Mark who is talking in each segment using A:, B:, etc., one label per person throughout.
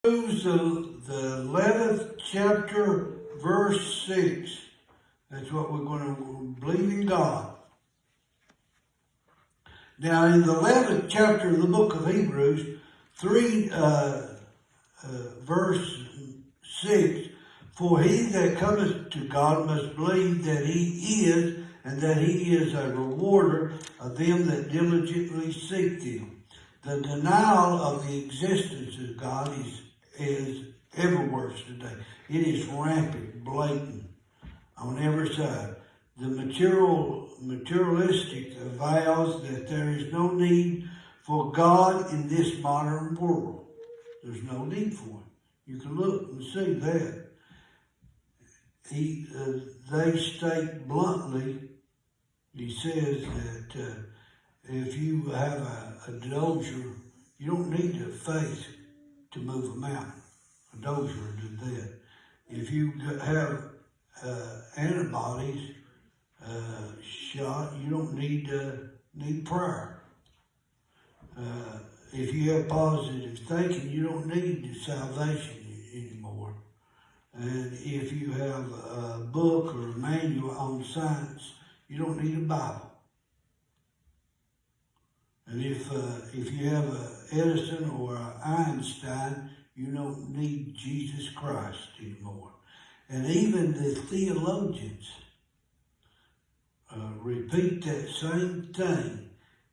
A: The 11th chapter, verse 6. That's what we're going to believe in God. Now, in the 11th chapter of the book of Hebrews, verse 6, for he that cometh to God must believe that he is, and that he is a rewarder of them that diligently seek him. The denial of the existence of God is ever worse today. It is rampant, blatant on every side. The materialistic avows that there is no need for God in this modern world. There's no need for it. You can look and see that. They state bluntly, he says that if you have a dozer, you don't need a faith to move a mountain. A dozer did that. If you have antibodies shot, you don't need prayer. If you have positive thinking, you don't need salvation anymore. And if you have a book or a manual on science, you don't need a Bible. And if you have a Edison or an Einstein, you don't need Jesus Christ anymore. And even the theologians repeat that same thing.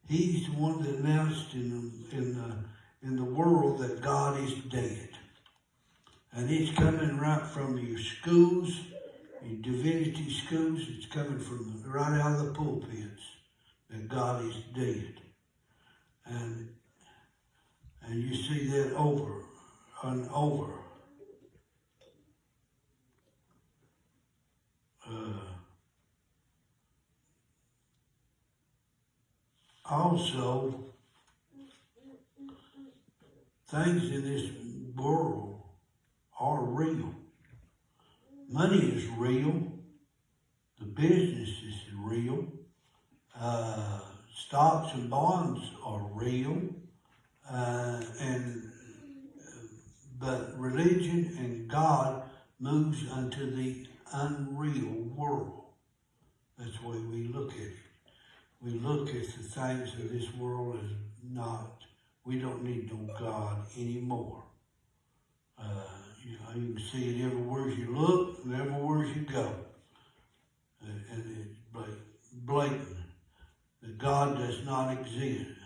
A: He's the one that announced in the world that God is dead. And it's coming right from your schools, your divinity schools. It's coming from right out of the pulpits that God is dead. And you see that over and over. Also, things in this world are real. Money is real. The business is real. Stocks and bonds are real. But religion and God moves unto the unreal world. That's the way we look at it. We look at the things of this world as not. We don't need no God anymore. You can see it everywhere you look and everywhere you go. And it's blatant that God does not exist.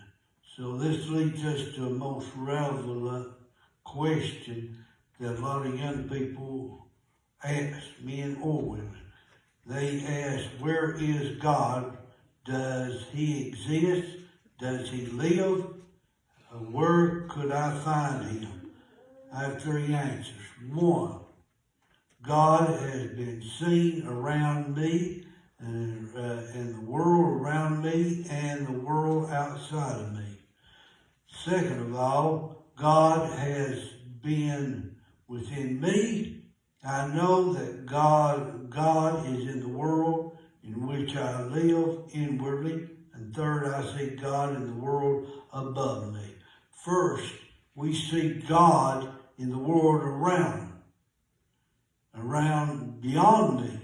A: So this leads us to a most relevant question that a lot of young people ask, men or women. They ask, where is God? Does he exist? Does he live? Where could I find him? I have three answers. One, God has been seen around me and the world around me and the world outside of me. Second of all, God has been within me. I know that God is in the world in which I live inwardly. And third, I see God in the world above me. First, we see God in the world around beyond me.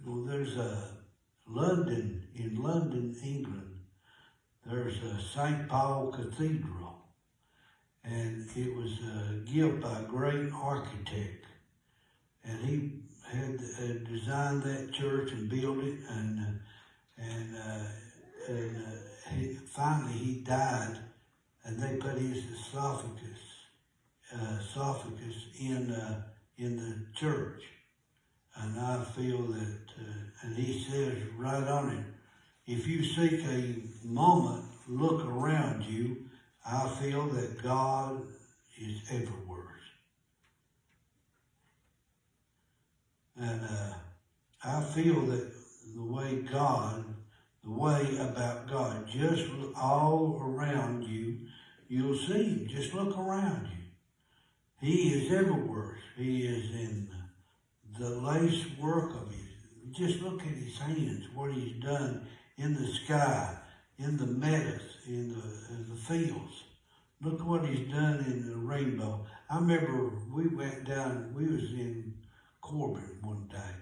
A: Well, there's in London, England, there's a St. Paul Cathedral. And it was given by a great architect. And he had designed that church and built it, and finally he died, and they put his esophagus in the church. And I feel that, and he says right on it, if you seek a moment, look around you, I feel that God is everywhere. And I feel that the way about God, just look all around you, you'll see him. Just look around you. He is everywhere. He is in the lace work of his. Just look at his hands, what he's done in the sky, in the meadows, in the fields. Look what he's done in the rainbow. I remember we went down, we was in Corbin one day.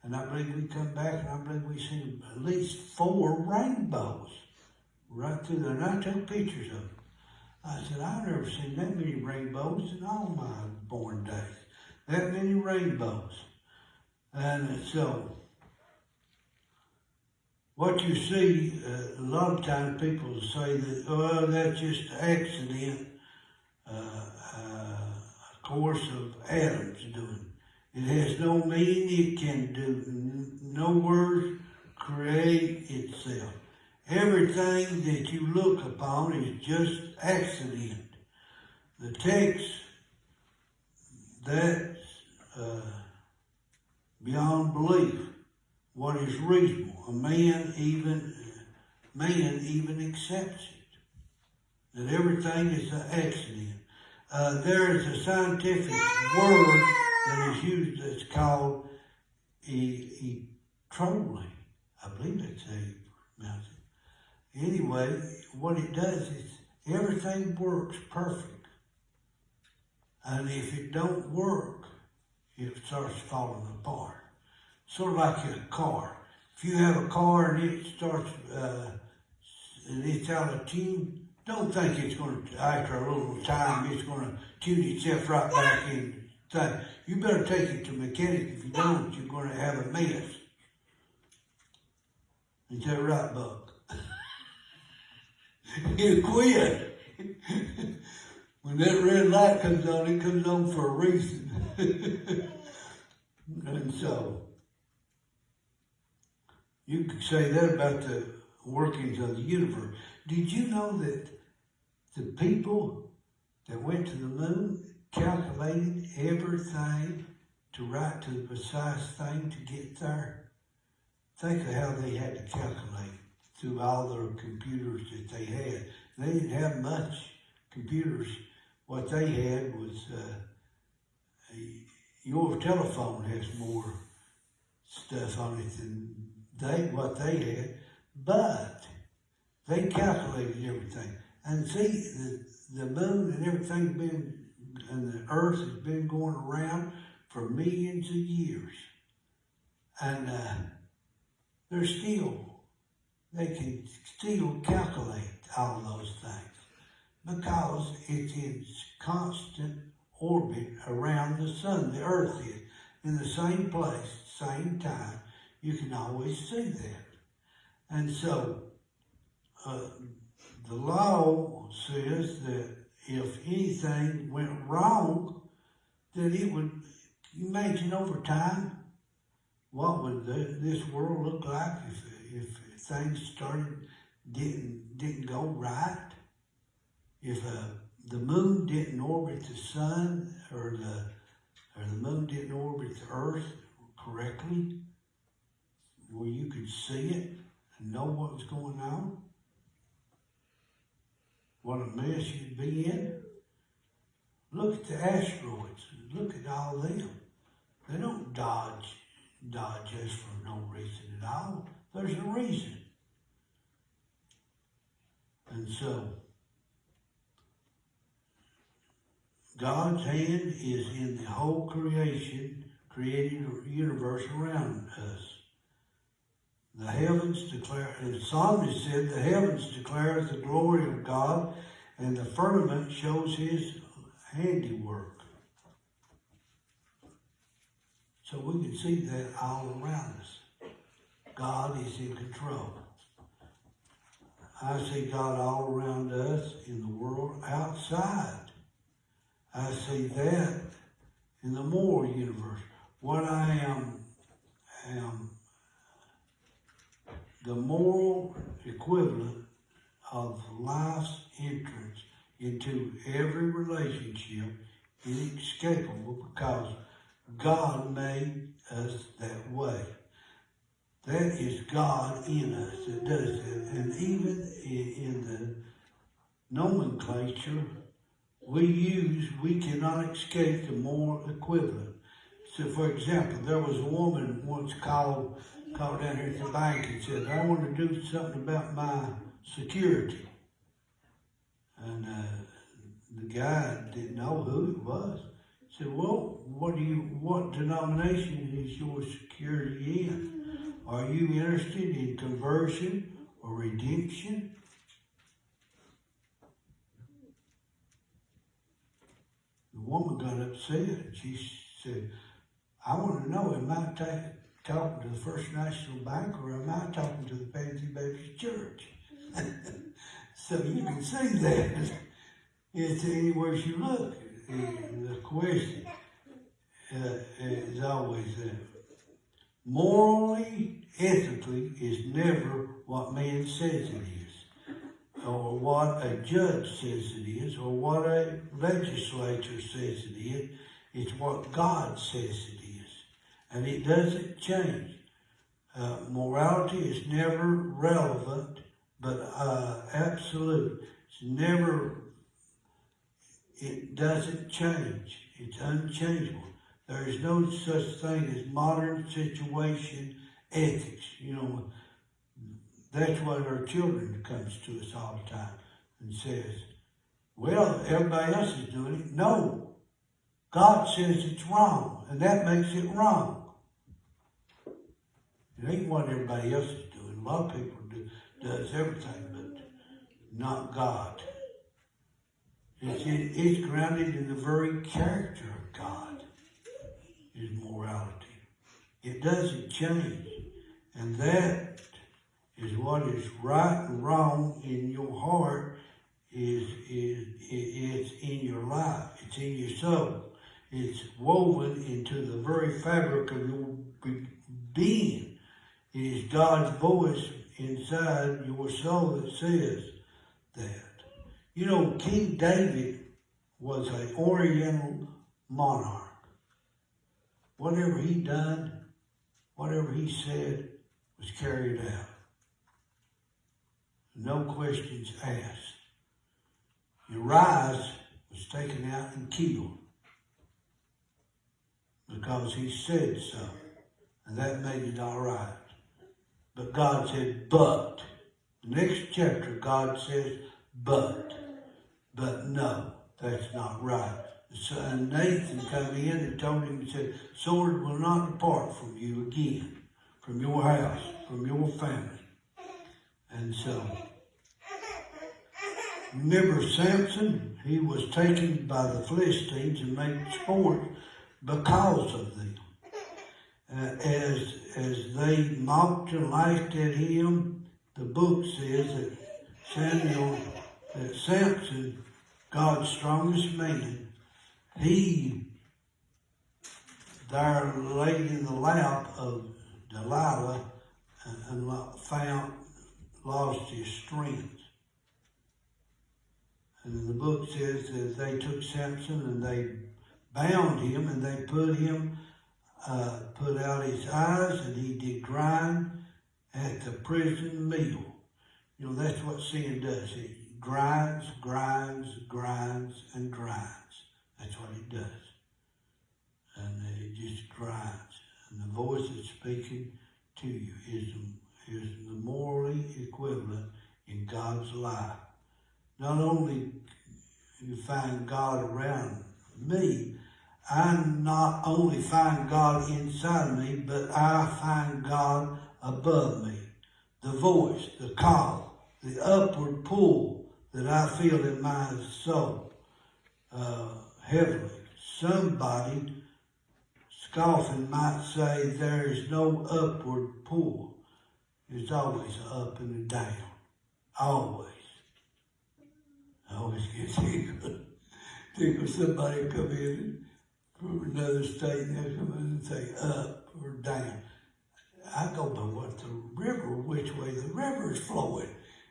A: And I believe we come back and I believe we seen at least 4 rainbows right through there. And I took pictures of them. I said, I've never seen that many rainbows in all my born days. That many rainbows. And so, what you see, a lot of times people say that, oh, that's just an accident, a course of atoms doing. It has no meaning, it can do no words, create itself. Everything that you look upon is just accident. The text, that's beyond belief. What is reasonable? A man even accepts it. That everything is an accident. There is a scientific word that is used that's called etrolling. I believe that's how you pronounce it. Anyway, what it does is everything works perfect. And if it don't work, it starts falling apart. Sort of like a car. If you have a car and it starts, and it's out of tune, don't think it's going to, after a little time, it's going to tune itself right back in. You better take it to a mechanic. If you don't, you're going to have a mess. Is that right, Buck? You quit. When that red light comes on, it comes on for a reason. And so, you could say that about the workings of the universe. Did you know that the people that went to the moon calculated everything to write to the precise thing to get there? Think of how they had to calculate through all their computers that they had. They didn't have much computers. What they had was, your telephone has more stuff on it than what they had, but they calculated everything. And see, the moon and everything and the earth has been going around for millions of years. And they can still calculate all those things because it's in constant orbit around the sun. The earth is in the same place, same time. You can always see that. And so, the law says that if anything went wrong, that it would, imagine over time, what would this world look like if things didn't go right? If the moon didn't orbit the sun, or the moon didn't orbit the earth correctly, where you could see it and know what was going on, what a mess you'd be in. Look at the asteroids. Look at all them. They don't dodge us for no reason at all. There's a reason. And so, God's hand is in the whole creation, creating the universe around us. The heavens declare, and the psalmist said, the heavens declare the glory of God, and the firmament shows his handiwork. So we can see that all around us. God is in control. I see God all around us in the world outside. I see that in the moral universe. What I am the moral equivalent of life's entrance into every relationship inescapable because God made us that way. That is God in us that does that. And even in the nomenclature we cannot escape the moral equivalent. So, for example, there was a woman once called down here at the bank and said, I want to do something about my security. And the guy didn't know who it was. He said, well, what denomination is your security in? Are you interested in conversion or redemption? The woman got upset. She said, I want to know, am I talking to the First National Bank or am I talking to the Pansy Baptist Church? So you can see that. It's anywhere you look. The question is always that. Morally, ethically is never what man says it is, or what a judge says it is, or what a legislature says it is. It's what God says it is. And it doesn't change. Morality is never relevant, but absolute. It's never, it doesn't change. It's unchangeable. There is no such thing as modern situation ethics. You know, that's what our children comes to us all the time and says, well, everybody else is doing it. No, God says it's wrong, and that makes it wrong. It ain't what everybody else is doing. A lot of people does everything, but not God. It's grounded in the very character of God, is morality. It doesn't change. And that is what is right and wrong in your heart, it's in your life, it's in your soul. It's woven into the very fabric of your being. It is God's voice inside your soul that says that. You know, King David was an Oriental monarch. Whatever he done, whatever he said was carried out. No questions asked. Uriah was taken out and killed because he said so, and that made it all right. But God said, but. The next chapter, God says, but no, that's not right. The son Nathan come in and told him, he said, sword will not depart from you again, from your house, from your family. And so, remember Samson? He was taken by the Philistines and made sport because of them. As they mocked and laughed at him, the book says that Samson, God's strongest man, he there laid in the lap of Delilah and lost his strength. And the book says that they took Samson and they bound him and they put out his eyes, and he did grind at the prison meal. You know, that's what sin does. It grinds, and grinds. That's what it does. And it just grinds. And the voice that's speaking to you is the morally equivalent in God's life. Not only you find God around me, I not only find God inside me, but I find God above me. The voice, the call, the upward pull that I feel in my soul, heavily. Somebody scoffing might say there is no upward pull. There's always an up and a down. Always. I always get tickled. Somebody come in from another state and they'll come in and say up or down. I go by what the river, which way the river is flowing.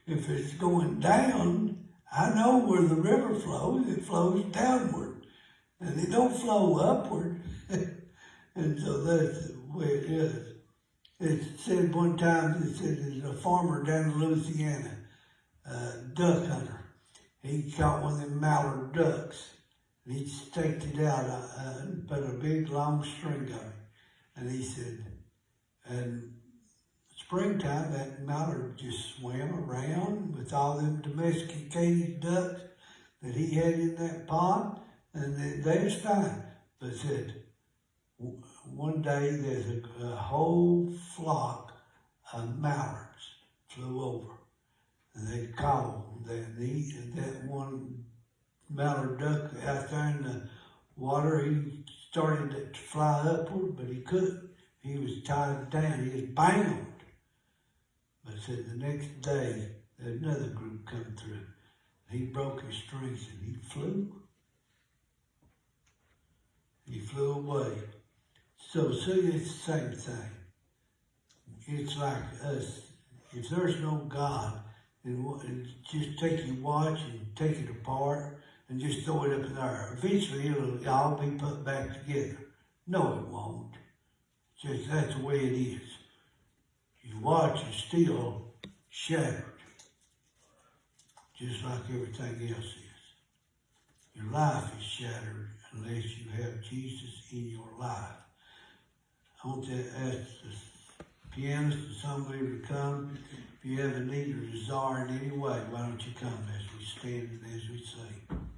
A: If it's going down, I know where the river flows. It flows downward. And it don't flow upward. And so that's the way it is. It said one time, it said there's a farmer down in Louisiana, duck hunter. He caught one of them mallard ducks. And he staked it out and put a big long string on it. And he said, and springtime, that mallard just swam around with all them domesticated ducks. that he had in that pond, and they was fine. But said, one day there's a whole flock of mallards flew over, and they called that one mallard duck out there in the water. He started to fly upward, but he couldn't. He was tied down. He was bound. But said the next day, another group come through. He broke his strings and he flew. He flew away. So see, it's the same thing. It's like us. If there's no God, then just take your watch and take it apart and just throw it up in the air. Eventually it'll all be put back together. No, it won't. Just that's the way it is. Your watch is still shattered, just like everything else is. Your life is shattered unless you have Jesus in your life. I want to ask the pianist and somebody to come. If you have a need or desire in any way, why don't you come as we stand and as we sing.